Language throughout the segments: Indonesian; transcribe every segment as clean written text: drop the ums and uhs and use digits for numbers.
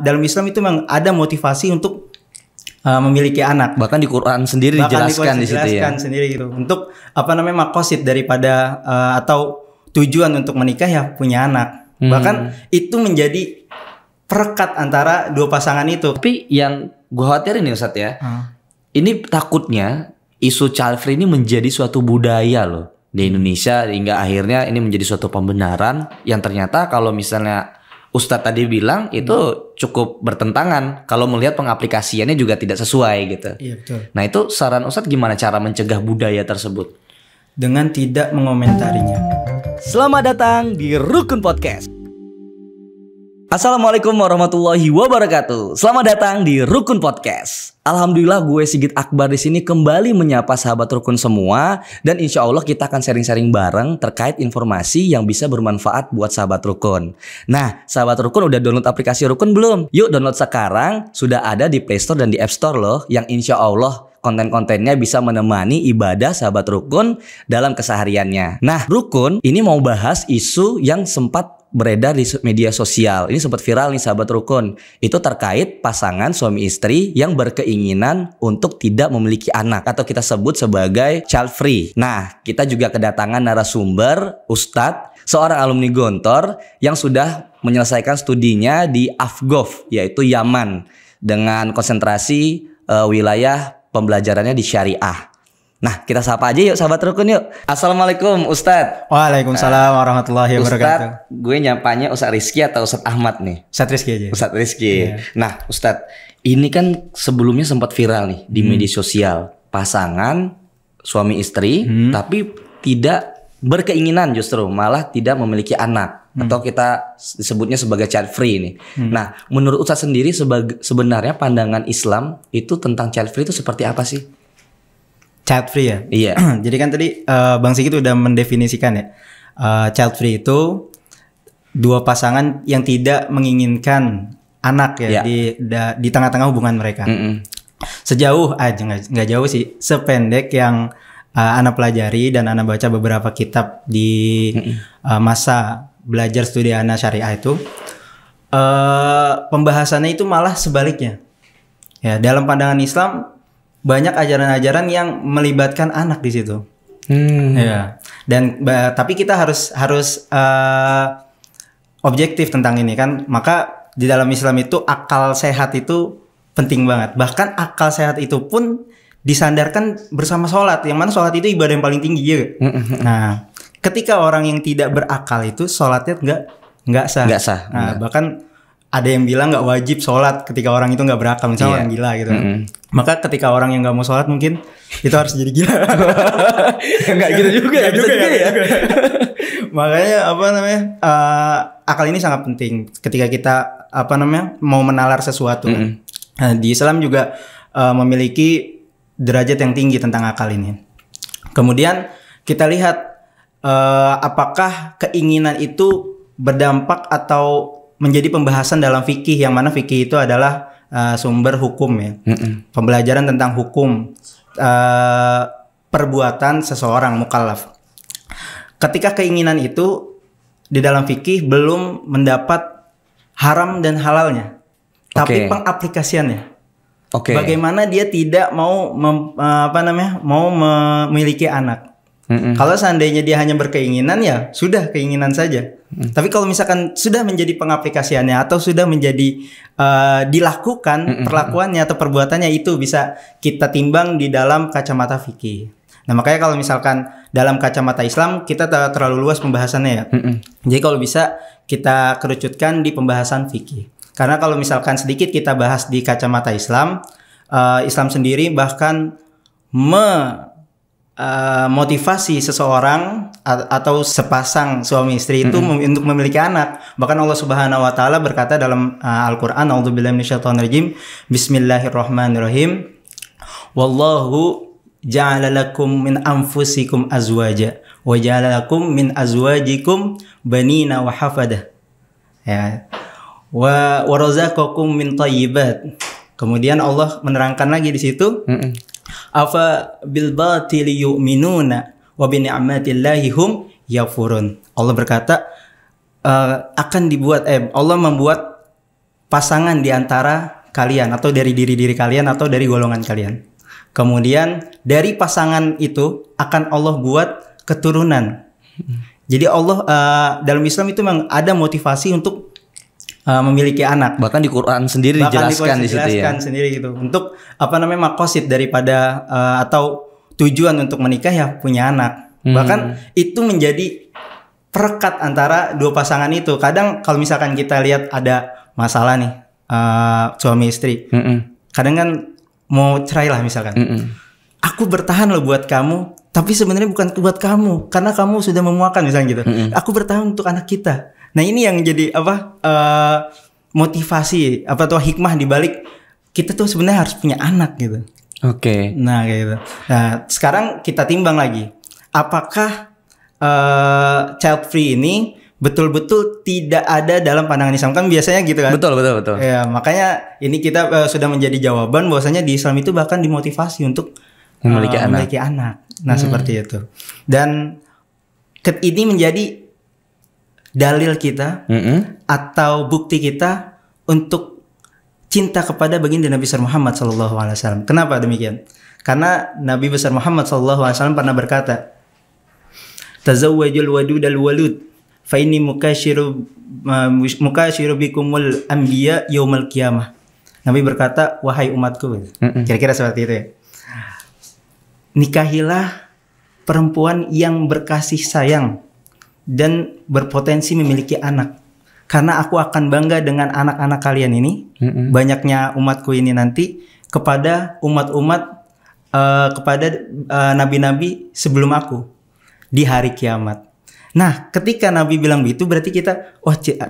dalam Islam itu memang ada motivasi untuk memiliki anak. Bahkan di Quran sendiri dijelaskan di situ ya. Sendiri gitu. Untuk maqasid daripada atau tujuan untuk menikah ya punya anak. Bahkan itu menjadi perekat antara dua pasangan itu. Tapi yang gue khawatirin nih Ustadz ya, ini takutnya isu child free ini menjadi suatu budaya loh di Indonesia, hingga akhirnya ini menjadi suatu pembenaran yang ternyata kalau misalnya Ustadz tadi bilang itu cukup bertentangan kalau melihat pengaplikasiannya juga tidak sesuai gitu. Iya betul. Nah itu saran Ustadz gimana cara mencegah budaya tersebut? Dengan tidak mengomentarinya. Selamat datang di Rukun Podcast. Assalamualaikum warahmatullahi wabarakatuh. Selamat datang di Rukun Podcast. Alhamdulillah gue Sigit Akbar di sini kembali menyapa sahabat Rukun semua, dan insya Allah kita akan sharing-sharing bareng terkait informasi yang bisa bermanfaat buat sahabat Rukun. Nah, sahabat Rukun udah download aplikasi Rukun belum? Yuk download sekarang, sudah ada di Play Store dan di App Store loh, yang insya Allah konten-kontennya bisa menemani ibadah sahabat Rukun dalam kesehariannya. Nah, Rukun ini mau bahas isu yang sempat beredar di media sosial. Ini sempat viral nih sahabat Rukun. Itu terkait pasangan suami istri yang berkeinginan untuk tidak memiliki anak, atau kita sebut sebagai child free. Nah, kita juga kedatangan narasumber Ustadz, seorang alumni Gontor yang sudah menyelesaikan studinya di Afgov, yaitu Yaman, dengan konsentrasi wilayah pembelajarannya di syariah. Nah, kita sapa aja yuk sahabat Rukun yuk. Assalamualaikum Ustadz. Waalaikumsalam warahmatullahi wabarakatuh. Ustadz, gue nyapanya Ustadz Rizky atau Ustadz Ahmad nih? Ustadz Rizky aja. Ustadz Rizky. Yeah. Nah Ustadz, ini kan sebelumnya sempat viral nih di media sosial. Pasangan suami istri tapi tidak berkeinginan, justru malah tidak memiliki anak. Atau kita disebutnya sebagai child free nih. Nah, menurut Ustadz sendiri sebenarnya pandangan Islam itu tentang child free itu seperti apa sih? Child free ya? Iya. Jadi kan tadi Bang Sigit udah mendefinisikan ya. Child free itu dua pasangan yang tidak menginginkan anak ya, di tengah-tengah hubungan mereka. Sejauh aja nggak jauh sih, sependek yang Ana pelajari dan Ana baca beberapa kitab di masa belajar studi Ana syariah itu, pembahasannya itu malah sebaliknya. Ya, dalam pandangan Islam banyak ajaran-ajaran yang melibatkan anak di situ. Ya. Dan tapi kita harus objektif tentang ini kan. Maka di dalam Islam itu akal sehat itu penting banget. Bahkan akal sehat itu pun disandarkan bersama sholat. Yang mana sholat itu ibadah yang paling tinggi ya. Nah, ketika orang yang tidak berakal itu sholatnya nggak sah. Nggak sah. Nah, bahkan ada yang bilang nggak wajib sholat ketika orang itu nggak berakal, misalnya orang gila gitu. Maka ketika orang yang nggak mau sholat mungkin itu harus jadi gila. Nggak gitu juga ya, bisa juga ya. Makanya akal ini sangat penting ketika kita mau menalar sesuatu. Nah, di Islam juga memiliki derajat yang tinggi tentang akal ini. Kemudian kita lihat apakah keinginan itu berdampak atau menjadi pembahasan dalam fikih, yang mana fikih itu adalah sumber hukum ya. Pembelajaran tentang hukum perbuatan seseorang mukallaf. Ketika keinginan itu di dalam fikih belum mendapat haram dan halalnya, tapi pengaplikasiannya. Bagaimana dia tidak mau memiliki anak. Kalau seandainya dia hanya berkeinginan, ya sudah keinginan saja. Tapi kalau misalkan sudah menjadi pengaplikasiannya atau sudah menjadi dilakukan perlakuannya atau perbuatannya, itu bisa kita timbang di dalam kacamata fikih. Nah, makanya kalau misalkan dalam kacamata Islam kita terlalu luas pembahasannya ya. Jadi kalau bisa kita kerucutkan di pembahasan fikih. Karena kalau misalkan sedikit kita bahas di kacamata Islam, Islam sendiri bahkan motivasi seseorang atau sepasang suami istri itu untuk memiliki anak. Bahkan Allah Subhanahu wa taala berkata dalam Al-Qur'an, A'udzubillahi minasyaitonirrajim, Bismillahirrahmanirrahim. Wallahu ja'ala lakum min anfusikum azwaja wa ja'ala lakum min azwajikum banina wa hafada. Ya. Wa razaqakum min thayyibat. Kemudian Allah menerangkan lagi di situ, afa bil batili yu'minuna wa bi ni'matillahi hum yakfurun. Allah berkata Allah membuat pasangan di antara kalian atau dari diri kalian atau dari golongan kalian. Kemudian dari pasangan itu akan Allah buat keturunan. Jadi Allah dalam Islam itu memang ada motivasi untuk memiliki anak. Bahkan di Quran sendiri dijelaskan di situ ya. Sendiri gitu. Untuk maqasid daripada atau tujuan untuk menikah ya punya anak. Bahkan itu menjadi perekat antara dua pasangan itu. Kadang kalau misalkan kita lihat ada masalah nih suami istri. Kadang kan mau cerai lah misalkan. Aku bertahan loh buat kamu, tapi sebenarnya bukan buat kamu karena kamu sudah memuakan misalnya gitu. Aku bertahan untuk anak kita. Nah, ini yang jadi motivasi atau hikmah di balik kita tuh sebenarnya harus punya anak gitu. Oke. Nah, kayak gitu. Nah, sekarang kita timbang lagi. Apakah child free ini betul-betul tidak ada dalam pandangan Islam? Kan biasanya gitu kan. Betul. Ya, makanya ini kita sudah menjadi jawaban bahwasanya di Islam itu bahkan dimotivasi untuk memiliki anak. Nah, seperti itu. Dan ini menjadi dalil kita atau bukti kita untuk cinta kepada baginda Nabi besar Muhammad SAW. Kenapa demikian? Karena Nabi besar Muhammad SAW pernah berkata, "Tazawwajul wadudal walud, fa inni mukashiru bikumul anbiya yaumal qiyamah." Nabi berkata, "Wahai umatku." Kira-kira seperti itu ya. Nikahilah perempuan yang berkasih sayang dan berpotensi memiliki anak. Karena aku akan bangga dengan anak-anak kalian ini, banyaknya umatku ini nanti kepada umat-umat, kepada nabi-nabi sebelum aku di hari kiamat. Nah, ketika Nabi bilang begitu, berarti kita,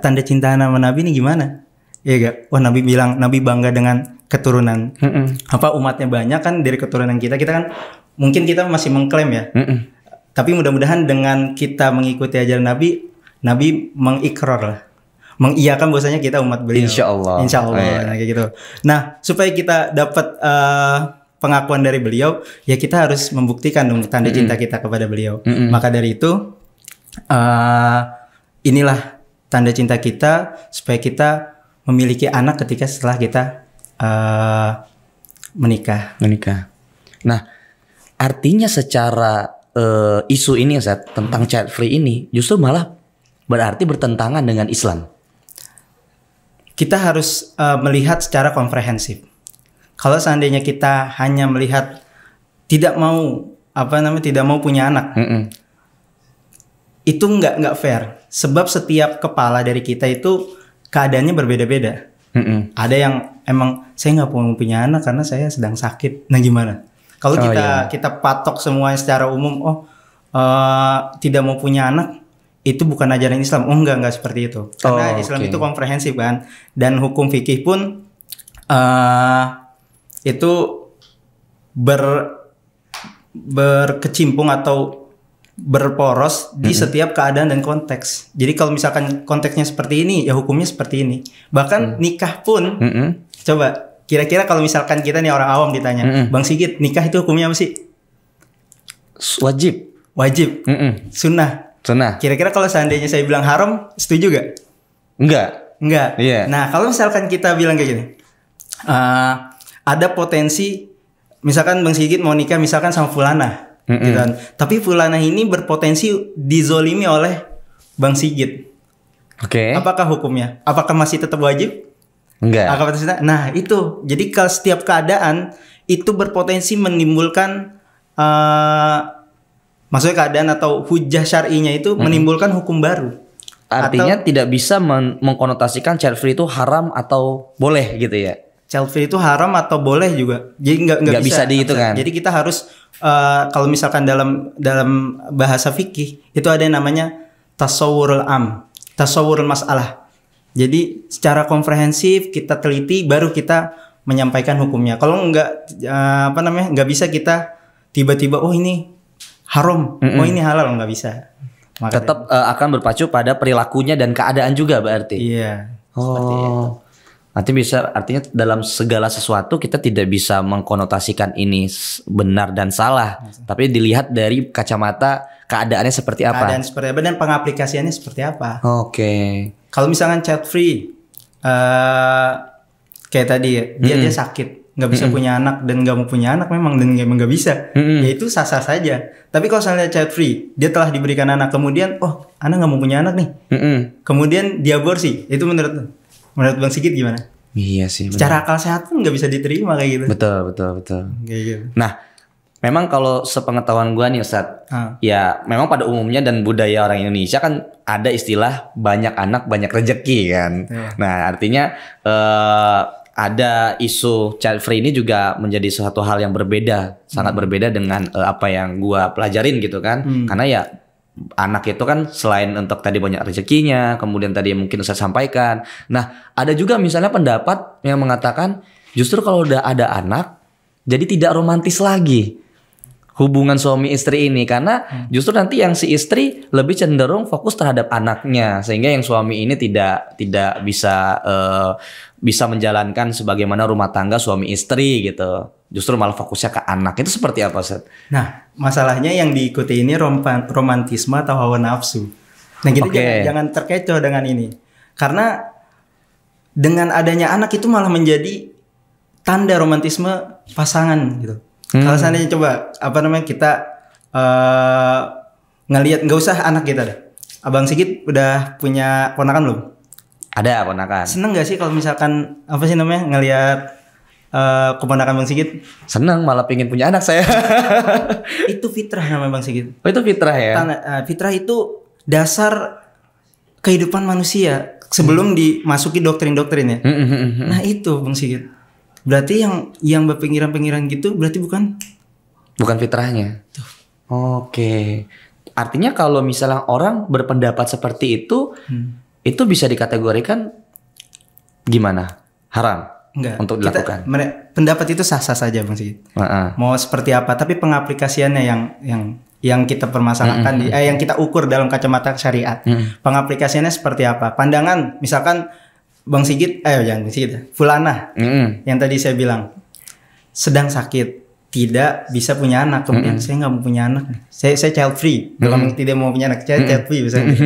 tanda cinta sama Nabi ini gimana? Iya gak? Wah, Nabi bilang, Nabi bangga dengan keturunan. Umatnya banyak kan dari keturunan kita kan mungkin kita masih mengklaim ya. Tapi mudah-mudahan dengan kita mengikuti ajaran Nabi mengikrar lah, mengiyakan bahwasanya kita umat beliau. Insya Allah. Nah, kayak gitu. Nah, supaya kita dapat pengakuan dari beliau, ya kita harus membuktikan dong tanda cinta kita kepada beliau. Maka dari itu, inilah tanda cinta kita supaya kita memiliki anak ketika setelah kita menikah. Nah, artinya secara isu ini Ustaz, tentang child free ini justru malah berarti bertentangan dengan Islam. Kita harus melihat secara komprehensif. Kalau seandainya kita hanya melihat tidak mau punya anak, itu nggak fair. Sebab setiap kepala dari kita itu keadaannya berbeda-beda. Ada yang emang saya nggak mau punya anak karena saya sedang sakit. Nah, gimana? Kalau kita patok semuanya secara umum, tidak mau punya anak, itu bukan ajaran Islam. Enggak seperti itu. Karena Islam itu komprehensif kan. Dan hukum fikih pun itu berkecimpung atau berporos di setiap keadaan dan konteks. Jadi kalau misalkan konteksnya seperti ini, ya hukumnya seperti ini. Bahkan nikah pun, coba kira-kira kalau misalkan kita nih orang awam ditanya, Bang Sigit, nikah itu hukumnya apa sih? Wajib. Sunnah. Kira-kira kalau seandainya saya bilang haram, setuju gak? Enggak. Yeah. Nah, kalau misalkan kita bilang kayak gini, ada potensi, misalkan Bang Sigit mau nikah misalkan sama fulana, gitu kan. Tapi fulana ini berpotensi dizolimi oleh Bang Sigit. Oke. Apakah hukumnya? Apakah masih tetap wajib? Enggak. Nah, itu. Jadi kalau setiap keadaan itu berpotensi menimbulkan maksudnya keadaan atau hujah syar'inya itu menimbulkan hukum baru. Artinya tidak bisa mengkonotasikan child free itu haram atau boleh gitu ya. Child free itu haram atau boleh juga. Jadi enggak bisa di itu kan. Jadi kita harus kalau misalkan dalam bahasa fikih itu ada yang namanya tasawwurul masalah. Jadi secara komprehensif kita teliti baru kita menyampaikan hukumnya. Kalau enggak enggak bisa kita tiba-tiba ini haram, ini halal, enggak bisa. Maka tetap akan berpacu pada perilakunya dan keadaan juga berarti. Iya. Nanti artinya dalam segala sesuatu kita tidak bisa mengkonotasikan ini benar dan salah, tapi dilihat dari kacamata keadaannya seperti apa. Keadaan seperti apa dan pengaplikasiannya seperti apa. Oke. Kalau misalkan child free, kayak tadi ya, dia sakit, nggak bisa punya anak dan nggak mau punya anak memang dan emang nggak bisa, ya itu sah-sah saja. Tapi kalau misalnya child free, dia telah diberikan anak, kemudian anak nggak mau punya anak nih, kemudian diaborsi, itu menurut Bang Sigit gimana? Iya sih. Secara akal sehat pun nggak bisa diterima kayak gitu. Betul. Kayak gitu. Nah, memang kalau sepengetahuan gua nih Ustadz, ya memang pada umumnya dan budaya orang Indonesia kan ada istilah banyak anak banyak rezeki kan. Nah, artinya ada isu child free ini juga menjadi suatu hal yang berbeda, sangat berbeda dengan apa yang gua pelajarin gitu kan. Karena ya anak itu kan selain untuk tadi banyak rezekinya, kemudian tadi mungkin saya sampaikan. Nah, ada juga misalnya pendapat yang mengatakan justru kalau udah ada anak, jadi tidak romantis lagi hubungan suami istri ini, karena justru nanti yang si istri lebih cenderung fokus terhadap anaknya, sehingga yang suami ini tidak bisa menjalankan sebagaimana rumah tangga suami istri gitu. Justru malah fokusnya ke anak. Itu seperti apa, Ustaz? Nah, masalahnya yang diikuti ini romantisme atau hawa nafsu. Nah, kita jangan terkecoh dengan ini. Karena dengan adanya anak itu malah menjadi tanda romantisme pasangan gitu. Kalau seandainya coba kita ngelihat, nggak usah anak kita deh. Abang Sigit udah punya ponakan belum? Ada ponakan. Seneng gak sih kalau misalkan ngelihat keponakan Bang Sigit? Seneng, malah pengen punya anak saya. Itu fitrah namanya Bang Sigit. Oh, itu fitrah ya? Fitrah itu dasar kehidupan manusia sebelum dimasuki doktrin-doktrin ya. Nah itu Bang Sigit. Berarti yang berpikiran-pikiran gitu berarti bukan fitrahnya. Oke. Artinya kalau misalnya orang berpendapat seperti itu bisa dikategorikan gimana? Haram? Enggak. Untuk dilakukan. Pendapat itu sah-sah saja Bang Sigit. Mau seperti apa, tapi pengaplikasiannya yang kita permasalahkan yang kita ukur dalam kacamata syariat. Pengaplikasiannya seperti apa? Pandangan misalkan Bang Sigit, jangan Bang Sigit, Fulana yang tadi saya bilang sedang sakit, tidak bisa punya anak, kemudian saya nggak mau punya anak, saya child free, bukan tidak mau punya anak, saya child free misalnya.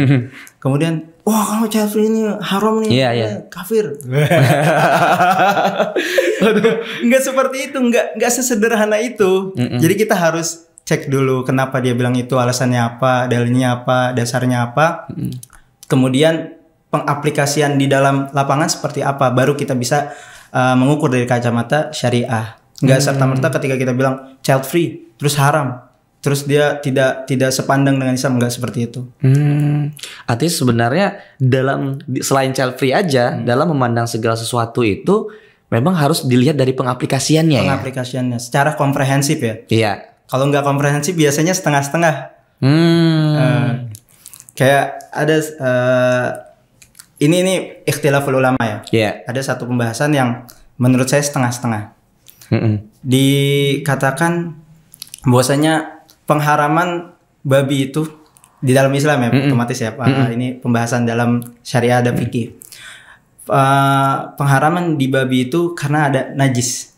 Kemudian, kamu child free ini haram nih, kafir. Nggak seperti itu, nggak sesederhana itu. Jadi kita harus cek dulu kenapa dia bilang itu, alasannya apa, dalilnya apa, dasarnya apa. Kemudian pengaplikasian di dalam lapangan seperti apa, baru kita bisa mengukur dari kacamata syariah. Nggak serta-merta ketika kita bilang child free terus haram, terus dia tidak sepandang dengan Islam, nggak seperti itu. Artinya sebenarnya selain child free aja, dalam memandang segala sesuatu itu memang harus dilihat dari pengaplikasiannya. Pengaplikasiannya secara komprehensif ya. Iya. Kalau nggak komprehensif biasanya setengah-setengah. Kayak ada ini ikhtilaful ulama ya. Ada satu pembahasan yang menurut saya setengah-setengah. Dikatakan bahwasanya pengharaman babi itu di dalam Islam ya, otomatis ya. Ini pembahasan dalam syariah ada fikih. Pengharaman di babi itu karena ada najis.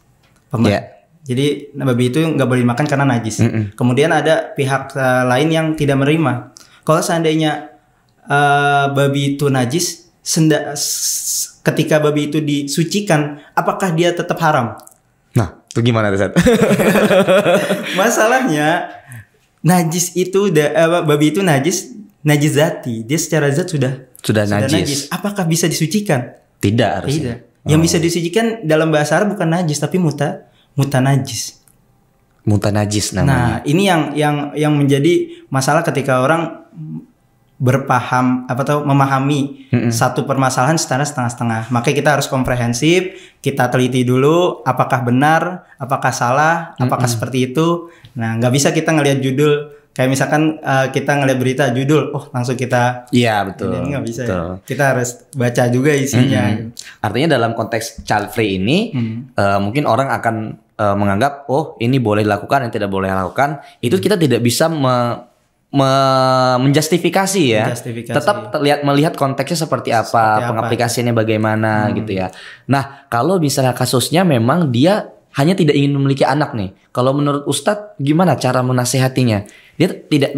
Jadi babi itu nggak boleh dimakan karena najis. Kemudian ada pihak lain yang tidak menerima. Kalau seandainya babi itu najis, ketika babi itu disucikan, apakah dia tetap haram? Nah, itu gimana tuh, Ustaz? Masalahnya najis itu babi itu najis zati. Dia secara zat sudah najis. Apakah bisa disucikan? Tidak harusnya. Tidak. Yang bisa disucikan dalam bahasa Arab bukan najis tapi mutanajis. Mutanajis namanya. Nah, ini yang menjadi masalah ketika orang memahami satu permasalahan secara setengah-setengah. Makanya kita harus komprehensif, kita teliti dulu apakah benar, apakah salah, apakah seperti itu. Nah, nggak bisa kita ngelihat judul, kayak misalkan kita ngelihat berita judul, langsung kita. Iya betul. Ini nggak bisa. Ya. Kita harus baca juga isinya. Artinya dalam konteks child free ini, mungkin orang akan menganggap, ini boleh dilakukan, yang tidak boleh dilakukan. Itu kita tidak bisa menjustifikasi ya. Tetap melihat konteksnya seperti apa, pengaplikasiannya bagaimana gitu ya. Nah, kalau misalnya kasusnya memang dia hanya tidak ingin memiliki anak nih. Kalau menurut Ustadz gimana cara menasehatinya? Dia tidak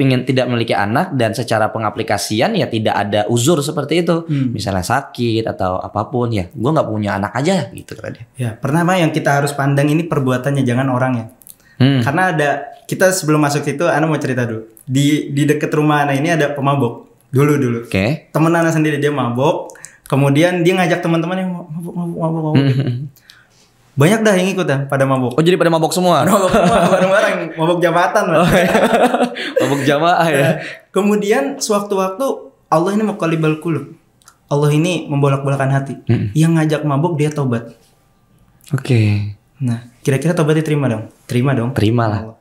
memiliki anak dan secara pengaplikasian ya tidak ada uzur seperti itu. Misalnya sakit atau apapun ya, gue nggak punya anak aja gitu kata dia. Ya, pertama yang kita harus pandang ini perbuatannya, jangan orangnya. Karena kita sebelum masuk itu, Ana mau cerita dulu. Di dekat rumah Ana ini ada pemabok. Dulu. Oke. Temen Ana sendiri dia mabok. Kemudian dia ngajak teman-teman yang mabok. Banyak dah yang ikut ya, pada mabok. Oh jadi pada mabok semua? Mabok semua, bareng-bareng. Mabok jabatan lah. Mabok jamaah ya. Kemudian sewaktu-waktu Allah ini muqallibal qulub. Allah ini membolak-bolakan hati. Yang ngajak mabok dia tobat. Oke. Nah, kira-kira tobatnya terima dong? Terima dong. Terimalah.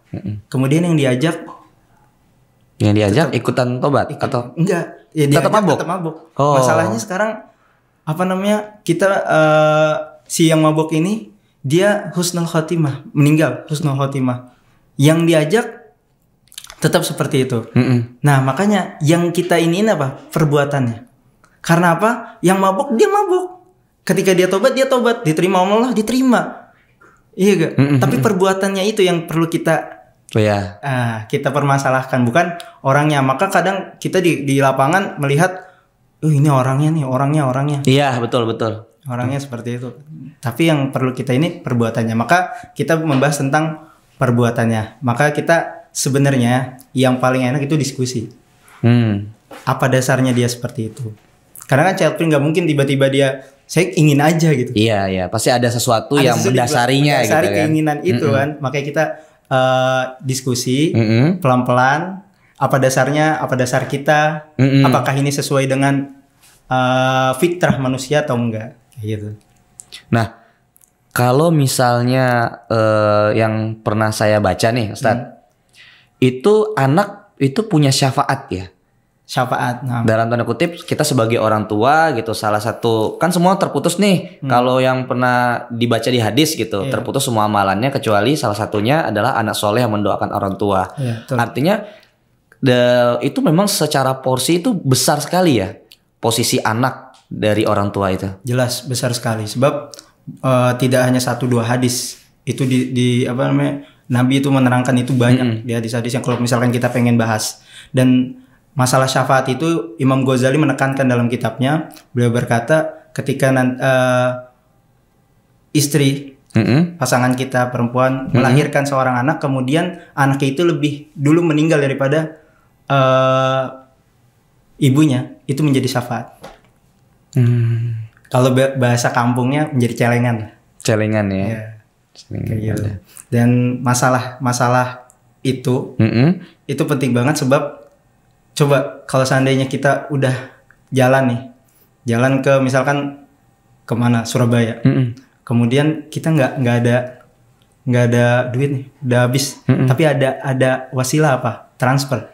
Kemudian yang diajak ikutan tobat atau enggak? Ya tetap mabok. Tetap mabok. Oh. Masalahnya sekarang apa namanya? Kita si yang mabok ini dia husnul khotimah, meninggal husnul khotimah. Yang diajak tetap seperti itu. Nah, makanya yang kita iniin apa? Perbuatannya. Karena apa? Yang mabok dia mabok. Ketika dia tobat, diterima Allah, diterima. Iya gak? Tapi perbuatannya itu yang perlu kita kita permasalahkan, bukan orangnya. Maka kadang kita di lapangan melihat, ini orangnya nih, orangnya. Iya, betul. Orangnya seperti itu. Tapi yang perlu kita ini perbuatannya. Maka kita membahas tentang perbuatannya. Maka kita sebenarnya yang paling enak itu diskusi. Apa dasarnya dia seperti itu? Karena kan child free nggak mungkin tiba-tiba dia saya ingin aja gitu. Iya. Pasti ada sesuatu yang mendasarinya gitu kan. Keinginan itu kan. Makanya kita diskusi pelan-pelan. Apa dasarnya? Apa dasar kita? Apakah ini sesuai dengan fitrah manusia atau enggak? Gitu. Nah, kalau misalnya yang pernah saya baca nih, Ustadz, itu anak itu punya syafaat ya. Syafaat. Nah. Dalam tanda kutip, kita sebagai orang tua gitu, salah satu kan semua terputus nih. Kalau yang pernah dibaca di hadis gitu, terputus semua amalannya kecuali salah satunya adalah anak soleh yang mendoakan orang tua. Artinya itu memang secara porsi itu besar sekali ya, posisi anak dari orang tua itu. Jelas besar sekali, sebab tidak hanya 1-2 hadis itu di apa namanya, Nabi itu menerangkan itu banyak di hadis-hadis yang kalau misalkan kita pengen bahas. Dan masalah syafaat itu Imam Ghazali menekankan dalam kitabnya, beliau berkata ketika istri pasangan kita perempuan melahirkan seorang anak, kemudian anaknya itu lebih dulu meninggal daripada ibunya, itu menjadi syafaat. Kalau bahasa kampungnya menjadi celengan. Celengan ya. Kayak gitu. Dan masalah itu penting banget, sebab coba kalau seandainya kita udah jalan ke misalkan kemana, Surabaya, kemudian kita nggak ada duit nih, udah habis, tapi ada wasilah apa, transfer.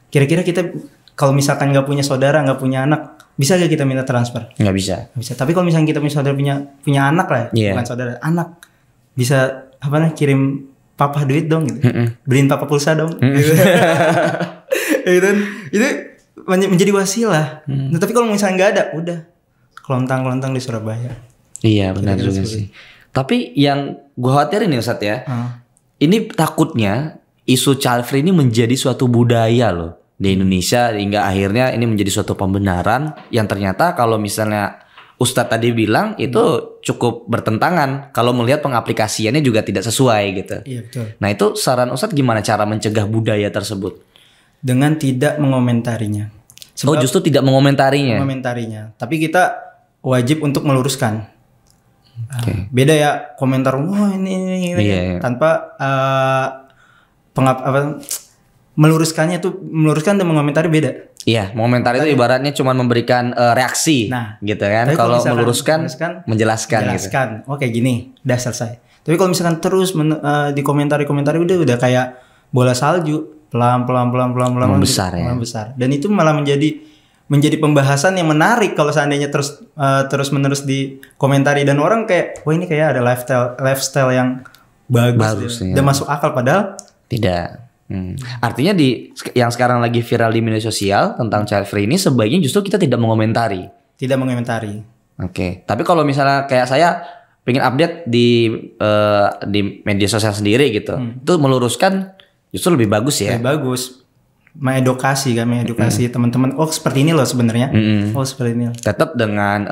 Kira-kira kita kalau misalkan nggak punya saudara, nggak punya anak, bisa gak kita minta transfer? Nggak bisa. Tapi kalau misalnya kita punya saudara, punya anak lah ya, bukan saudara, anak, bisa apa nih, kirim papa duit dong gitu, beliin papa pulsa dong. Itu menjadi wasilah. Nah, tapi kalau misalnya nggak ada, udah kelontang di Surabaya. Iya benar juga sih. Tapi yang gue khawatirin nih Ustadz ya, ini takutnya isu child free ini menjadi suatu budaya loh di Indonesia, hingga akhirnya ini menjadi suatu pembenaran yang ternyata kalau misalnya Ustadz tadi bilang itu cukup bertentangan kalau melihat pengaplikasiannya juga tidak sesuai gitu. Iya betul. Nah itu saran Ustadz gimana cara mencegah budaya tersebut? Dengan tidak mengomentarinya. Sebab justru tidak mengomentarinya. Tapi kita wajib untuk meluruskan. Beda ya komentar, wah ini. Tanpa meluruskan dan mengomentari beda. Iya, mengomentari itu ibaratnya cuma memberikan reaksi, gitu kan. Kalau meluruskan, menjelaskan. Gitu. Oke gini, udah selesai. Tapi kalau misalkan terus dikomentari udah kayak bola salju, pelan besar. Dan itu malah menjadi pembahasan yang menarik kalau seandainya terus menerus dikomentari, dan orang kayak, wah ini kayak ada lifestyle yang bagus dan masuk akal, padahal tidak. Artinya yang sekarang lagi viral di media sosial tentang child free ini sebaiknya justru kita tidak mengomentari. Oke. Tapi kalau misalnya kayak saya pengen update di media sosial sendiri gitu. Itu meluruskan justru lebih bagus ya. Lebih bagus. Mengedukasi teman-teman. Oh seperti ini loh sebenarnya. Oh seperti ini. Tetap dengan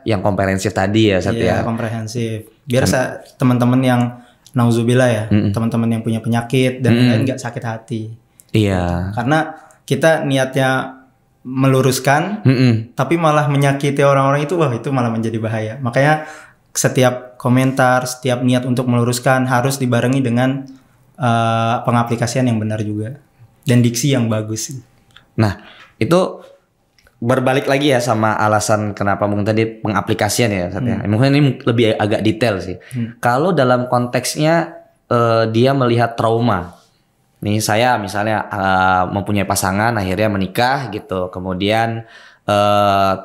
yang komprehensif tadi ya, Iya, komprehensif. Biar teman-teman yang nauzubillah ya, teman-teman yang punya penyakit dan lain nggak sakit hati. Iya. Karena kita niatnya meluruskan, tapi malah menyakiti orang-orang itu, wah itu malah menjadi bahaya. Makanya setiap komentar, setiap niat untuk meluruskan harus dibarengi dengan pengaplikasian yang benar juga dan diksi yang bagus. Nah, itu berbalik lagi ya sama alasan kenapa mungkin tadi pengaplikasian ya, mungkin ini lebih agak detail sih. Kalau dalam konteksnya dia melihat trauma. Nih saya misalnya mempunyai pasangan akhirnya menikah gitu, kemudian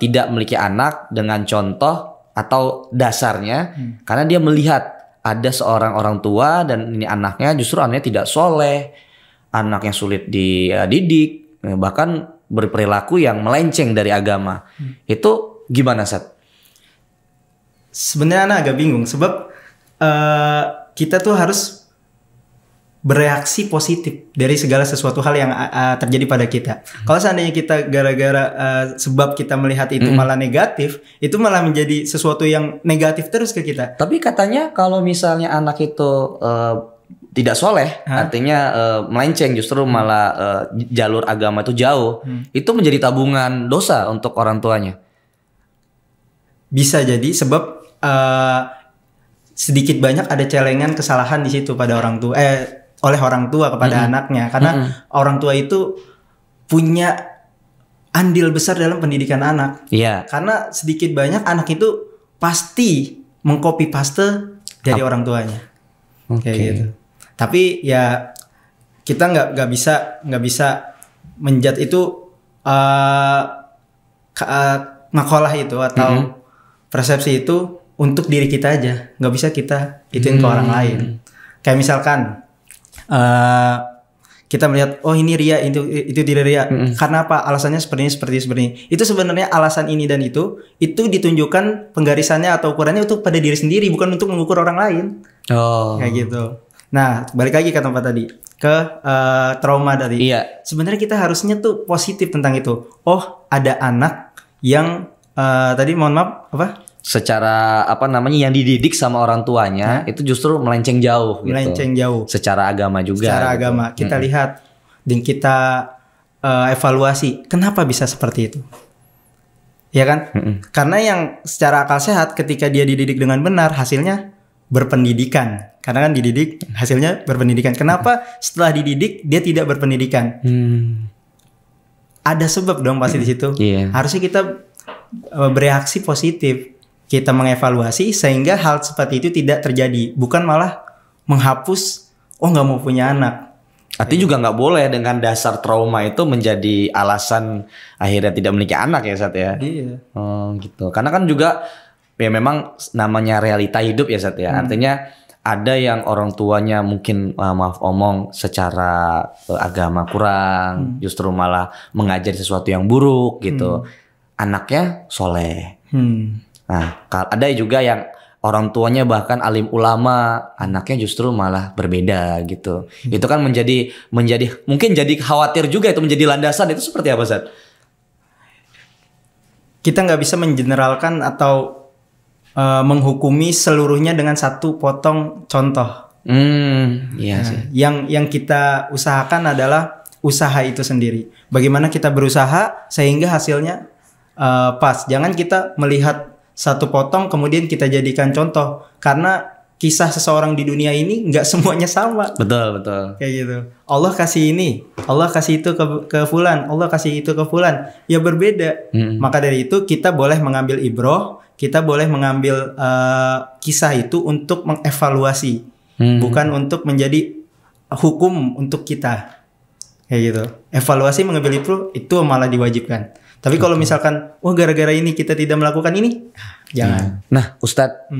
tidak memiliki anak dengan contoh atau dasarnya karena dia melihat ada seorang orang tua dan ini anaknya tidak soleh, anaknya sulit dididik, bahkan berperilaku yang melenceng dari agama. Itu gimana, Sat? Sebenarnya anak agak bingung sebab kita tuh harus bereaksi positif dari segala sesuatu hal yang terjadi pada kita. Kalau seandainya kita gara-gara sebab kita melihat itu malah negatif, itu malah menjadi sesuatu yang negatif terus ke kita. Tapi katanya kalau misalnya anak itu tidak soleh, artinya melenceng, justru malah jalur agama itu jauh, itu menjadi tabungan dosa untuk orang tuanya. Bisa jadi sebab sedikit banyak ada celengan kesalahan di situ pada orang tua. Oleh orang tua kepada anaknya, karena orang tua itu punya andil besar dalam pendidikan anak. Iya. Karena sedikit banyak anak itu pasti mengcopy paste dari orang tuanya, kayak gitu. Tapi ya kita nggak bisa menjat itu ngakolah itu atau persepsi itu untuk diri kita aja, nggak bisa kita ituin ke orang lain. Kayak misalkan kita melihat ini ria, itu tidak ria. Karena apa? Alasannya seperti ini. Itu sebenarnya alasan ini dan itu ditunjukkan penggarisannya atau ukurannya untuk pada diri sendiri, bukan untuk mengukur orang lain. Kayak gitu. Nah, balik lagi ke tempat tadi, ke trauma tadi. Iya. Sebenarnya kita harusnya tuh positif tentang itu. Oh, ada anak yang tadi mohon maaf apa? Secara yang dididik sama orang tuanya itu justru melenceng jauh gitu. Melenceng jauh. Secara agama juga. Secara agama kita lihat dan kita evaluasi kenapa bisa seperti itu. Ya kan? Karena yang secara akal sehat ketika dia dididik dengan benar hasilnya berpendidikan. Karena kan dididik hasilnya berpendidikan. Kenapa setelah dididik dia tidak berpendidikan? Ada sebab dong pasti di situ. Harusnya kita bereaksi positif. Kita mengevaluasi sehingga hal seperti itu tidak terjadi, bukan malah menghapus nggak mau punya anak. Artinya juga nggak boleh dengan dasar trauma itu menjadi alasan akhirnya tidak memiliki anak ya, Sat ya. Iya. Gitu. Karena kan juga ya memang namanya realita hidup ya, Sat ya. Artinya ada yang orang tuanya mungkin maaf omong secara agama kurang, justru malah mengajari sesuatu yang buruk gitu. Anaknya soleh. Nah, ada juga yang orang tuanya bahkan alim ulama, anaknya justru malah berbeda gitu. Itu kan menjadi mungkin jadi khawatir juga, itu menjadi landasan. Itu seperti apa, Zat? Kita nggak bisa mengeneralkan atau menghukumi seluruhnya dengan satu potong contoh. Iya sih. Yang kita usahakan adalah usaha itu sendiri. Bagaimana kita berusaha sehingga hasilnya pas. Jangan kita melihat satu potong kemudian kita jadikan contoh, karena kisah seseorang di dunia ini nggak semuanya sama. Betul. Kayak gitu. Allah kasih ini, Allah kasih itu ke fulan, Allah kasih itu ke fulan. Ya berbeda. Maka dari itu kita boleh mengambil ibroh, kita boleh mengambil kisah itu untuk mengevaluasi, bukan untuk menjadi hukum untuk kita. Kayak gitu. Evaluasi mengambil ibroh itu malah diwajibkan. Tapi kalau misalkan, gara-gara ini kita tidak melakukan ini, jangan. Nah, Ustadz,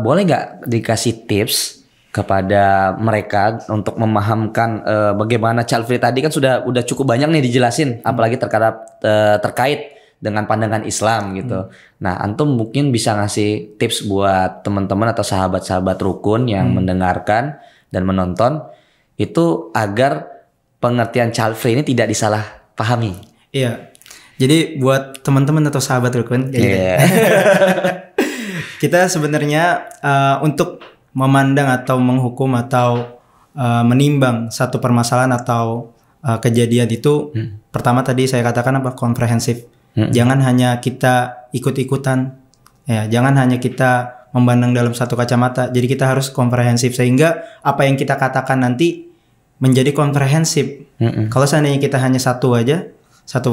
boleh nggak dikasih tips kepada mereka untuk memahamkan bagaimana child free tadi kan udah cukup banyak nih dijelasin, apalagi terkait dengan pandangan Islam gitu. Nah, antum mungkin bisa ngasih tips buat teman-teman atau sahabat-sahabat rukun yang mendengarkan dan menonton itu agar pengertian child free ini tidak disalahpahami. Iya. Jadi buat teman-teman atau sahabat rukun, kita sebenarnya untuk memandang atau menghukum atau menimbang satu permasalahan atau kejadian itu, pertama tadi saya katakan komprehensif. Jangan hanya kita ikut-ikutan, ya. Jangan hanya kita memandang dalam satu kacamata. Jadi kita harus komprehensif sehingga apa yang kita katakan nanti menjadi komprehensif. Kalau seandainya kita hanya satu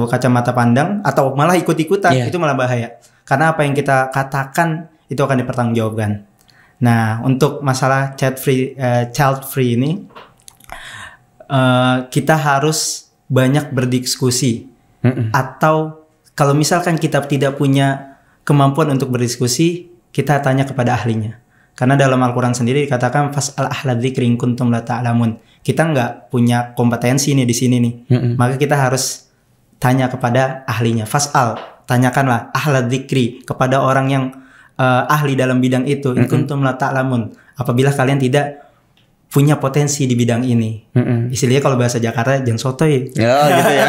kacamata pandang atau malah ikut-ikutan, itu malah bahaya. Karena apa yang kita katakan itu akan dipertanggungjawabkan. Nah, untuk masalah child free ini, kita harus banyak berdiskusi. Atau kalau misalkan kita tidak punya kemampuan untuk berdiskusi, kita tanya kepada ahlinya. Karena dalam Al-Quran sendiri dikatakan fas'al ahla dzikri in kuntum la ta'lamun. Kita nggak punya kompetensi nih di sini nih. Maka kita harus tanya kepada ahlinya. Fas'al, tanyakanlah ahla dzikri kepada orang yang ahli dalam bidang itu. In kuntum la ta'lamun. Apabila kalian tidak punya potensi di bidang ini. Istilahnya kalau bahasa Jakarta jangan sotoy. Ya, gitu ya.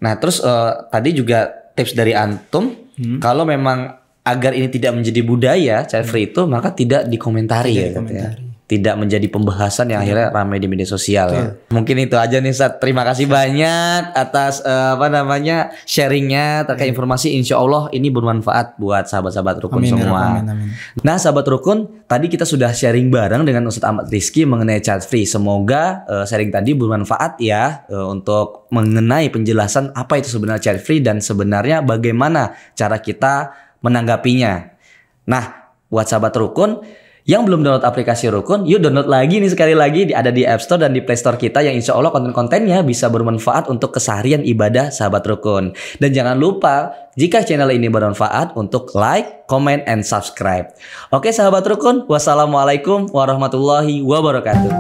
Nah, terus tadi juga tips dari antum, kalau memang agar ini tidak menjadi budaya child free itu, maka tidak dikomentari. Tidak menjadi pembahasan yang akhirnya ramai di media sosial. Ya. Mungkin itu aja nih, Ustaz. Terima kasih banyak atas sharingnya terkait informasi. Insya Allah ini bermanfaat buat sahabat-sahabat rukun semua. Amin. Nah, sahabat rukun, tadi kita sudah sharing bareng dengan Ustaz Ahmad Rizky mengenai child free. Semoga sharing tadi bermanfaat ya untuk mengenai penjelasan apa itu sebenarnya child free dan sebenarnya bagaimana cara kita menanggapinya. Nah, buat sahabat rukun yang belum download aplikasi Rukun, yuk download lagi nih, sekali lagi ada di App Store dan di Play Store kita, yang insya Allah konten-kontennya bisa bermanfaat untuk keseharian ibadah sahabat Rukun. Dan jangan lupa, jika channel ini bermanfaat, untuk like, comment, and subscribe. Oke sahabat Rukun, wassalamualaikum warahmatullahi wabarakatuh.